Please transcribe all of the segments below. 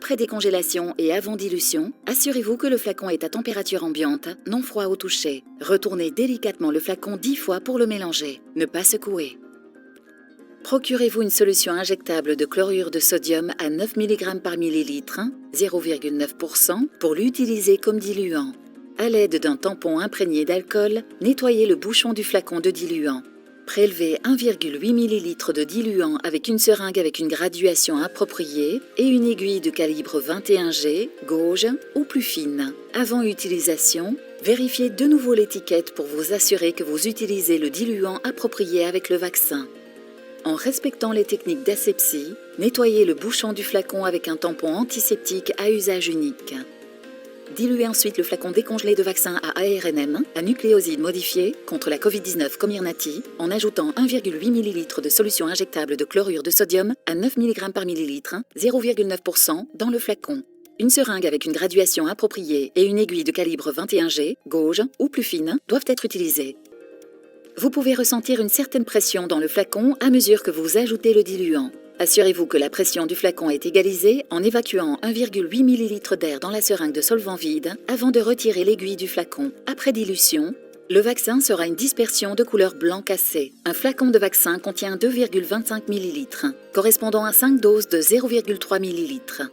Après décongélation et avant dilution, assurez-vous que le flacon est à température ambiante, non froid au toucher. Retournez délicatement le flacon 10 fois pour le mélanger. Ne pas secouer. Procurez-vous une solution injectable de chlorure de sodium à 9 mg par millilitre, 0,9%, pour l'utiliser comme diluant. À l'aide d'un tampon imprégné d'alcool, nettoyez le bouchon du flacon de diluant. Prélevez 1,8 ml de diluant avec une seringue avec une graduation appropriée et une aiguille de calibre 21G, gauge ou plus fine. Avant utilisation, vérifiez de nouveau l'étiquette pour vous assurer que vous utilisez le diluant approprié avec le vaccin. En respectant les techniques d'asepsie, nettoyez le bouchon du flacon avec un tampon antiseptique à usage unique. Diluez ensuite le flacon décongelé de vaccin à ARNM, à nucléoside modifié, contre la Covid-19 Comirnaty, en ajoutant 1,8 ml de solution injectable de chlorure de sodium à 9 mg par millilitre, 0,9%, dans le flacon. Une seringue avec une graduation appropriée et une aiguille de calibre 21G, gauge ou plus fine, doivent être utilisées. Vous pouvez ressentir une certaine pression dans le flacon à mesure que vous ajoutez le diluant. Assurez-vous que la pression du flacon est égalisée en évacuant 1,8 ml d'air dans la seringue de solvant vide avant de retirer l'aiguille du flacon. Après dilution, le vaccin sera une dispersion de couleur blanc cassé. Un flacon de vaccin contient 2,25 ml, correspondant à 5 doses de 0,3 ml.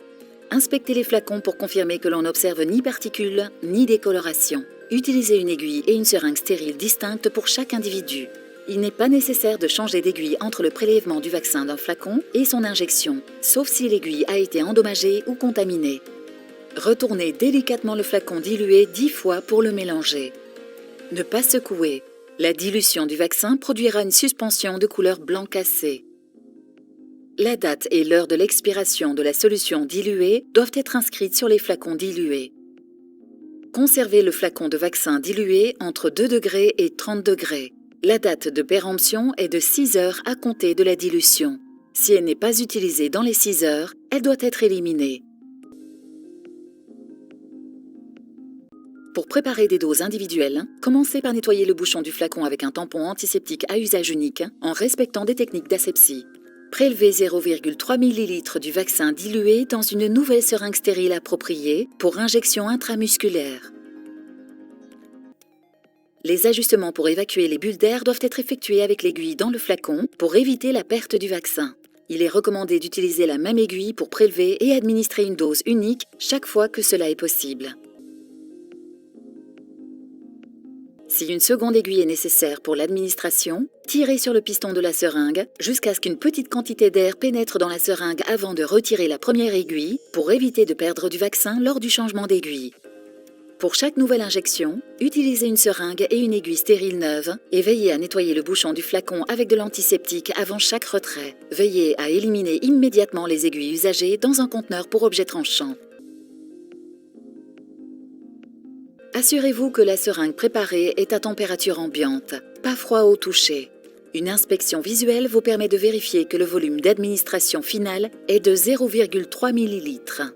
Inspectez les flacons pour confirmer que l'on n'observe ni particules ni décoloration. Utilisez une aiguille et une seringue stérile distinctes pour chaque individu. Il n'est pas nécessaire de changer d'aiguille entre le prélèvement du vaccin d'un flacon et son injection, sauf si l'aiguille a été endommagée ou contaminée. Retournez délicatement le flacon dilué 10 fois pour le mélanger. Ne pas secouer. La dilution du vaccin produira une suspension de couleur blanc cassé. La date et l'heure de l'expiration de la solution diluée doivent être inscrites sur les flacons dilués. Conservez le flacon de vaccin dilué entre 2 degrés et 30 degrés. La date de péremption est de 6 heures à compter de la dilution. Si elle n'est pas utilisée dans les 6 heures, elle doit être éliminée. Pour préparer des doses individuelles, commencez par nettoyer le bouchon du flacon avec un tampon antiseptique à usage unique en respectant des techniques d'asepsie. Prélevez 0,3 ml du vaccin dilué dans une nouvelle seringue stérile appropriée pour injection intramusculaire. Les ajustements pour évacuer les bulles d'air doivent être effectués avec l'aiguille dans le flacon pour éviter la perte du vaccin. Il est recommandé d'utiliser la même aiguille pour prélever et administrer une dose unique chaque fois que cela est possible. Si une seconde aiguille est nécessaire pour l'administration, tirez sur le piston de la seringue jusqu'à ce qu'une petite quantité d'air pénètre dans la seringue avant de retirer la première aiguille pour éviter de perdre du vaccin lors du changement d'aiguille. Pour chaque nouvelle injection, utilisez une seringue et une aiguille stérile neuve et veillez à nettoyer le bouchon du flacon avec de l'antiseptique avant chaque retrait. Veillez à éliminer immédiatement les aiguilles usagées dans un conteneur pour objets tranchants. Assurez-vous que la seringue préparée est à température ambiante, pas froid au toucher. Une inspection visuelle vous permet de vérifier que le volume d'administration final est de 0,3 ml.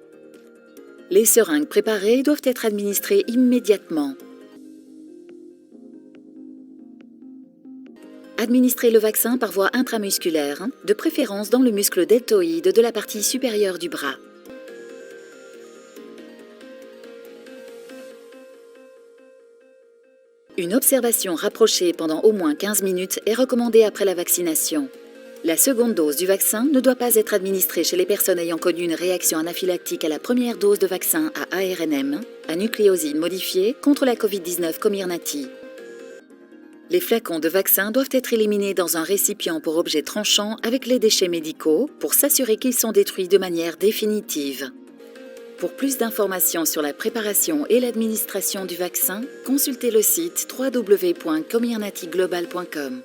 Les seringues préparées doivent être administrées immédiatement. Administrez le vaccin par voie intramusculaire, de préférence dans le muscle deltoïde de la partie supérieure du bras. Une observation rapprochée pendant au moins 15 minutes est recommandée après la vaccination. La seconde dose du vaccin ne doit pas être administrée chez les personnes ayant connu une réaction anaphylactique à la première dose de vaccin à ARNM, à nucléoside modifié, contre la Covid-19 Comirnaty. Les flacons de vaccin doivent être éliminés dans un récipient pour objets tranchants avec les déchets médicaux pour s'assurer qu'ils sont détruits de manière définitive. Pour plus d'informations sur la préparation et l'administration du vaccin, consultez le site www.comirnatyglobal.com.